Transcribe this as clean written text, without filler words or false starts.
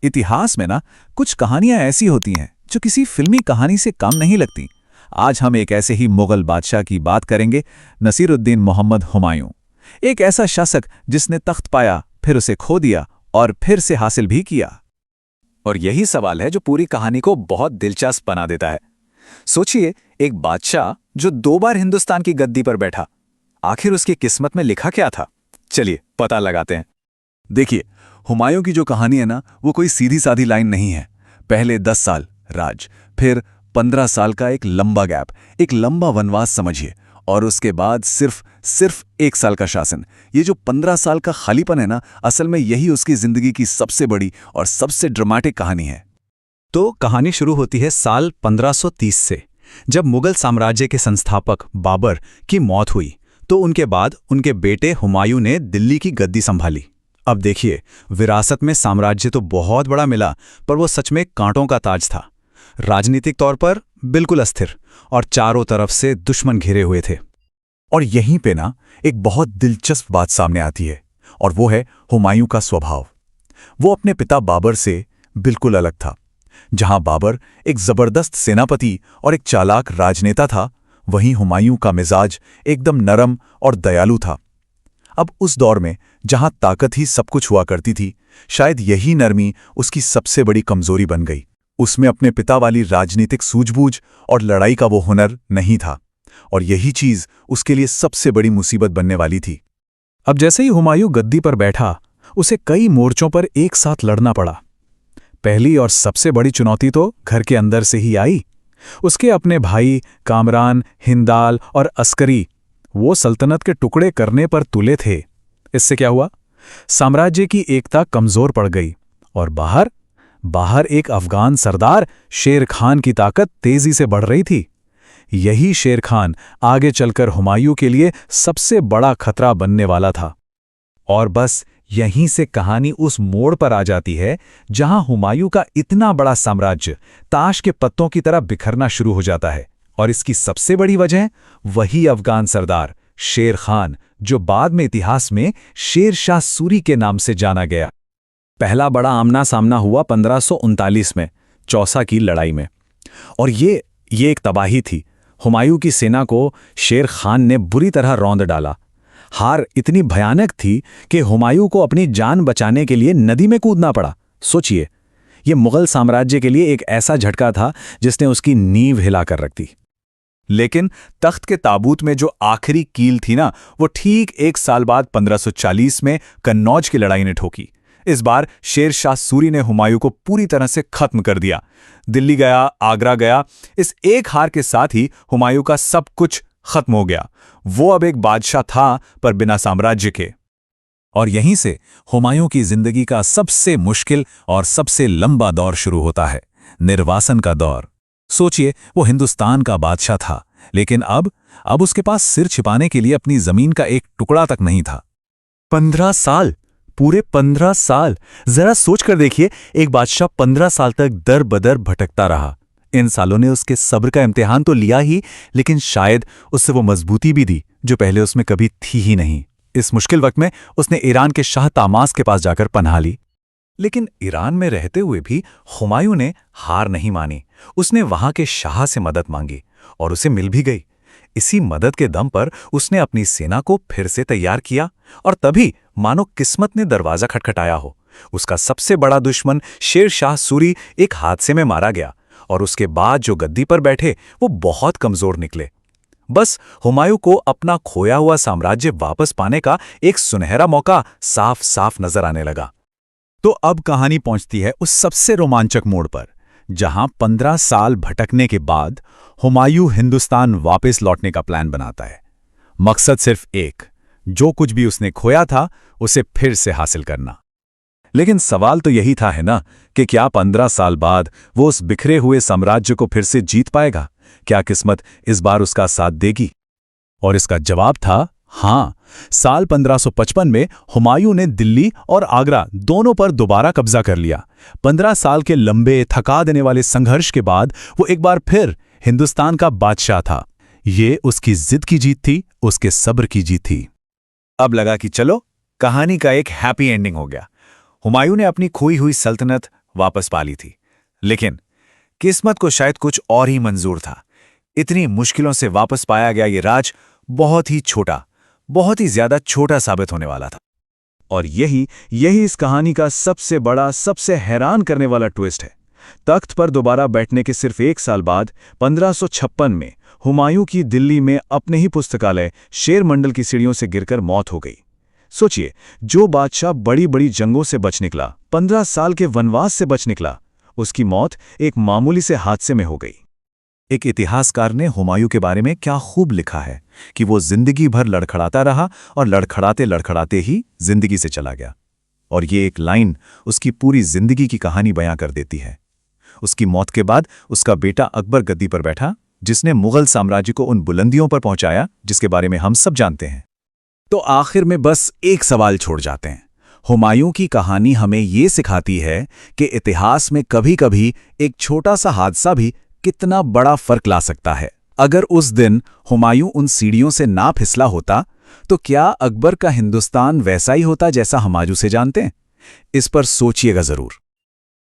इतिहास में ना कुछ कहानियां ऐसी होती हैं जो किसी फिल्मी कहानी से कम नहीं लगती। आज हम एक ऐसे ही मुगल बादशाह की बात करेंगे, नसीरुद्दीन मोहम्मद हुमायूं। एक ऐसा शासक जिसने तख्त पाया, फिर उसे खो दिया और फिर से हासिल भी किया। और यही सवाल है जो पूरी कहानी को बहुत दिलचस्प बना देता है। सोचिए, एक बादशाह जो 2 बार हिंदुस्तान की गद्दी पर बैठा, आखिर उसकी किस्मत में लिखा क्या था? चलिए पता लगाते हैं। देखिए, हुमायूं की जो कहानी है ना, वो कोई सीधी सादी लाइन नहीं है। पहले 10 साल राज, फिर 15 साल का एक लंबा गैप, एक लंबा वनवास समझिए, और उसके बाद सिर्फ 1 साल का शासन। ये जो 15 साल का खालीपन है ना, असल में यही उसकी जिंदगी की सबसे बड़ी और सबसे ड्रामेटिक कहानी है। तो कहानी शुरू होती है साल 1530 से, जब मुगल साम्राज्य के संस्थापक बाबर की मौत हुई। तो उनके बाद उनके बेटे हुमायूं ने दिल्ली की गद्दी संभाली। अब देखिए, विरासत में साम्राज्य तो बहुत बड़ा मिला, पर वो सच में कांटों का ताज था। राजनीतिक तौर पर बिल्कुल अस्थिर, और चारों तरफ से दुश्मन घिरे हुए थे। और यहीं पे ना एक बहुत दिलचस्प बात सामने आती है, और वो है हुमायूं का स्वभाव। वो अपने पिता बाबर से बिल्कुल अलग था। जहां बाबर एक जबरदस्त सेनापति और एक चालाक राजनेता था, वहीं हुमायूं का मिजाज एकदम नरम और दयालु था। अब उस दौर में जहां ताकत ही सब कुछ हुआ करती थी, शायद यही नरमी उसकी सबसे बड़ी कमजोरी बन गई। उसमें अपने पिता वाली राजनीतिक सूझबूझ और लड़ाई का वो हुनर नहीं था, और यही चीज उसके लिए सबसे बड़ी मुसीबत बनने वाली थी। अब जैसे ही हुमायूं गद्दी पर बैठा, उसे कई मोर्चों पर एक साथ लड़ना पड़ा। पहली और सबसे बड़ी चुनौती तो घर के अंदर से ही आई। उसके अपने भाई कामरान, हिंदाल और अस्करी वो सल्तनत के टुकड़े करने पर तुले थे। इससे क्या हुआ? साम्राज्य की एकता कमजोर पड़ गई, और बाहर एक अफगान सरदार शेर खान की ताकत तेजी से बढ़ रही थी। यही शेर खान आगे चलकर हुमायूं के लिए सबसे बड़ा खतरा बनने वाला था। और बस यहीं से कहानी उस मोड़ पर आ जाती है जहां हुमायूं का इतना बड़ा साम्राज्य ताश के पत्तों की तरह बिखरना शुरू हो जाता है। और इसकी सबसे बड़ी वजह वही अफगान सरदार शेर खान, जो बाद में इतिहास में शेर शाह सूरी के नाम से जाना गया। पहला बड़ा आमना सामना हुआ 1539 में, चौसा की लड़ाई में। और ये एक तबाही थी। हुमायूं की सेना को शेर खान ने बुरी तरह रौंद डाला। हार इतनी भयानक थी कि हुमायूं को अपनी जान बचाने के लिए नदी में कूदना पड़ा। सोचिए, ये मुगल साम्राज्य के लिए एक ऐसा झटका था जिसने उसकी नींव हिलाकर रख दी। लेकिन तख्त के ताबूत में जो आखिरी कील थी ना, वो ठीक 1 साल बाद 1540 में कन्नौज की लड़ाई ने ठोकी। इस बार शेर शाह सूरी ने हुमायूं को पूरी तरह से खत्म कर दिया। दिल्ली गया, आगरा गया, इस एक हार के साथ ही हुमायूं का सब कुछ खत्म हो गया। वो अब एक बादशाह था, पर बिना साम्राज्य के। और यहीं से हुमायूं की जिंदगी का सबसे मुश्किल और सबसे लंबा दौर शुरू होता है, निर्वासन का दौर। सोचिए, वो हिंदुस्तान का बादशाह था, लेकिन अब उसके पास सिर छिपाने के लिए अपनी जमीन का एक टुकड़ा तक नहीं था। 15 साल, पूरे 15 साल। जरा सोच कर देखिए, एक बादशाह 15 साल तक दर बदर भटकता रहा। इन सालों ने उसके सब्र का इम्तिहान तो लिया ही, लेकिन शायद उससे वो मजबूती भी दी जो पहले उसमें कभी थी ही नहीं। इस मुश्किल वक्त में उसने ईरान के शाह तामास के पास जाकर पनाह ली। लेकिन ईरान में रहते हुए भी हुमायूं ने हार नहीं मानी। उसने वहां के शाह से मदद मांगी, और उसे मिल भी गई। इसी मदद के दम पर उसने अपनी सेना को फिर से तैयार किया, और तभी मानो किस्मत ने दरवाजा खटखटाया हो। उसका सबसे बड़ा दुश्मन शेर शाह सूरी एक हादसे में मारा गया, और उसके बाद जो गद्दी पर बैठे वो बहुत कमजोर निकले। बस हुमायूं को अपना खोया हुआ साम्राज्य वापस पाने का एक सुनहरा मौका साफ साफ नजर आने लगा। तो अब कहानी पहुंचती है उस सबसे रोमांचक मोड़ पर, जहां 15 साल भटकने के बाद हुमायूं हिंदुस्तान वापस लौटने का प्लान बनाता है। मकसद सिर्फ एक, जो कुछ भी उसने खोया था उसे फिर से हासिल करना। लेकिन सवाल तो यही था है ना, कि क्या 15 साल बाद वो उस बिखरे हुए साम्राज्य को फिर से जीत पाएगा? क्या किस्मत इस बार उसका साथ देगी? और इसका जवाब था हाँ। साल 1555 में हुमायूं ने दिल्ली और आगरा दोनों पर दोबारा कब्जा कर लिया। 15 साल के लंबे थका देने वाले संघर्ष के बाद वो एक बार फिर हिंदुस्तान का बादशाह था। ये उसकी जिद की जीत थी, उसके सब्र की जीत थी। अब लगा कि चलो, कहानी का एक हैप्पी एंडिंग हो गया। हुमायूं ने अपनी खोई हुई सल्तनत वापस पा ली थी। लेकिन किस्मत को शायद कुछ और ही मंजूर था। इतनी मुश्किलों से वापस पाया गया ये राज बहुत ही छोटा, बहुत ही ज्यादा छोटा साबित होने वाला था। और यही इस कहानी का सबसे बड़ा, सबसे हैरान करने वाला ट्विस्ट है। तख्त पर दोबारा बैठने के सिर्फ 1 साल बाद 1556 में हुमायूं की दिल्ली में अपने ही पुस्तकालय शेर मंडल की सीढ़ियों से गिरकर मौत हो गई। सोचिए, जो बादशाह बड़ी बड़ी जंगों से बच निकला, 15 साल के वनवास से बच निकला, उसकी मौत एक मामूली से हादसे में हो गई। एक इतिहासकार ने हुमायूं के बारे में क्या खूब लिखा है कि वो जिंदगी भर लड़खड़ाता रहा और लड़खड़ाते लड़खड़ाते ही जिंदगी से चला गया। और ये एक लाइन उसकी पूरी जिंदगी की कहानी बयां कर देती है। उसकी मौत के बाद उसका बेटा अकबर गद्दी पर बैठा, जिसने मुगल साम्राज्य को उन बुलंदियों पर पहुंचाया जिसके बारे में हम सब जानते हैं। तो आखिर में बस एक सवाल छोड़ जाते हैं। हुमायूं की कहानी हमें ये सिखाती है कि इतिहास में कभी-कभी एक छोटा सा हादसा भी कितना बड़ा फर्क ला सकता है। अगर उस दिन हुमायूं उन सीढ़ियों से ना फिसला होता, तो क्या अकबर का हिंदुस्तान वैसा ही होता जैसा हम आज उसे जानते हैं? इस पर सोचिएगा जरूर।